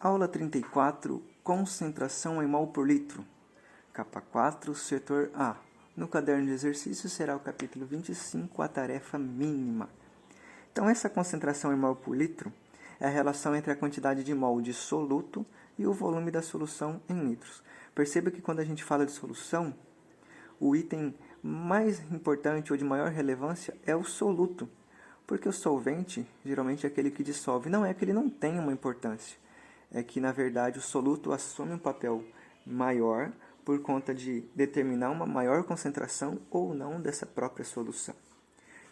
Aula 34, concentração em mol por litro. Capa 4, setor A. No caderno de exercício será o capítulo 25, a tarefa mínima. Então, essa concentração em mol por litro é a relação entre a quantidade de mol de soluto e o volume da solução em litros. Perceba que quando a gente fala de solução, o item mais importante ou de maior relevância é o soluto, porque o solvente, geralmente, é aquele que dissolve. Não é que ele não tenha uma importância, é que, na verdade, o soluto assume um papel maior por conta de determinar uma maior concentração ou não dessa própria solução.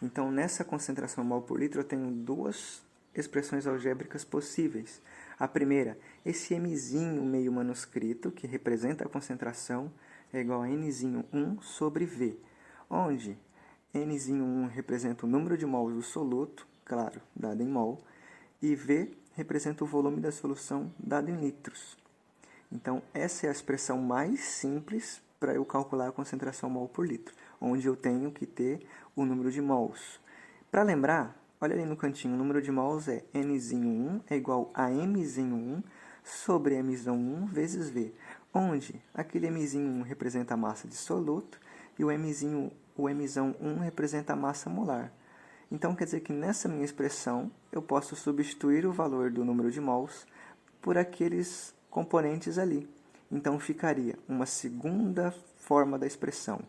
Então, nessa concentração mol por litro, eu tenho duas expressões algébricas possíveis. A primeira, esse mzinho meio manuscrito, que representa a concentração, é igual a nzinho 1 sobre V, onde nzinho 1 representa o número de mols do soluto, claro, dado em mol, e V representa o volume da solução dado em litros. Então, essa é a expressão mais simples para eu calcular a concentração mol por litro, onde eu tenho que ter o número de mols. Para lembrar, olha ali no cantinho, o número de mols é nzinho 1 é igual a mzinho 1 sobre mzão 1 vezes V, onde aquele mzinho 1 representa a massa de soluto e o mzão 1 representa a massa molar. Então, quer dizer que nessa minha expressão, eu posso substituir o valor do número de mols por aqueles componentes ali. Então, ficaria uma segunda forma da expressão.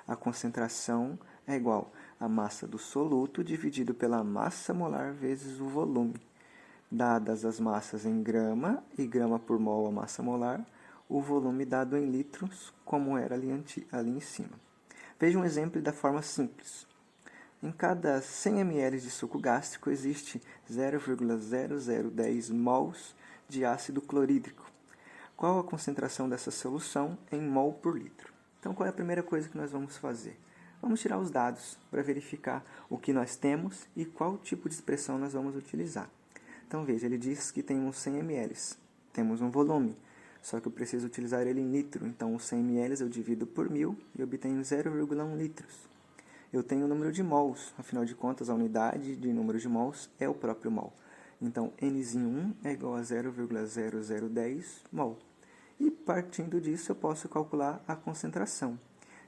A concentração é igual à massa do soluto dividido pela massa molar vezes o volume. Dadas as massas em grama e grama por mol a massa molar, o volume dado em litros, como era ali em cima. Veja um exemplo da forma simples. Em cada 100 ml de suco gástrico existe 0,0010 mols de ácido clorídrico. Qual a concentração dessa solução em mol por litro? Então, qual é a primeira coisa que nós vamos fazer? Vamos tirar os dados para verificar o que nós temos e qual tipo de expressão nós vamos utilizar. Então, veja, ele diz que temos 100 ml. Temos um volume, só que eu preciso utilizar ele em litro. Então, os 100 ml eu divido por 1000 e obtenho 0,1 litros. Eu tenho o número de mols, afinal de contas, a unidade de número de mols é o próprio mol. Então, nzinho 1 é igual a 0,0010 mol. E, partindo disso, eu posso calcular a concentração.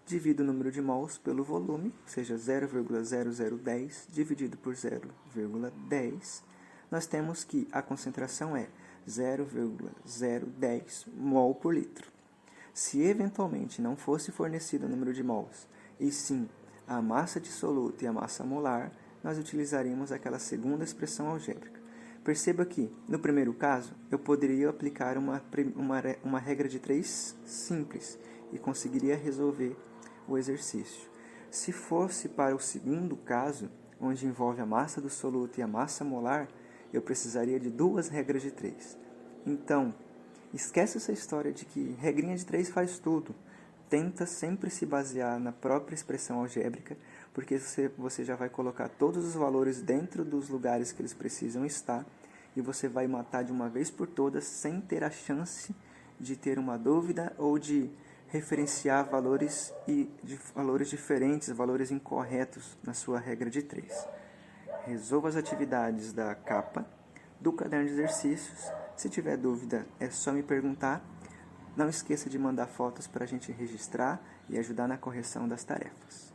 Divido o número de mols pelo volume, ou seja, 0,0010 dividido por 0,10. Nós temos que a concentração é 0,010 mol por litro. Se, eventualmente, não fosse fornecido o número de mols, e sim a massa de soluto e a massa molar, nós utilizaríamos aquela segunda expressão algébrica. Perceba que, no primeiro caso, eu poderia aplicar uma regra de 3 simples e conseguiria resolver o exercício. Se fosse para o segundo caso, onde envolve a massa do soluto e a massa molar, eu precisaria de 2 regras de 3. Então, esquece essa história de que regrinha de 3 faz tudo. Tenta sempre se basear na própria expressão algébrica, porque você já vai colocar todos os valores dentro dos lugares que eles precisam estar e você vai matar de uma vez por todas sem ter a chance de ter uma dúvida ou de referenciar valores diferentes, valores incorretos na sua regra de 3. Resolva as atividades da capa do caderno de exercícios. Se tiver dúvida, é só me perguntar. Não esqueça de mandar fotos para a gente registrar e ajudar na correção das tarefas.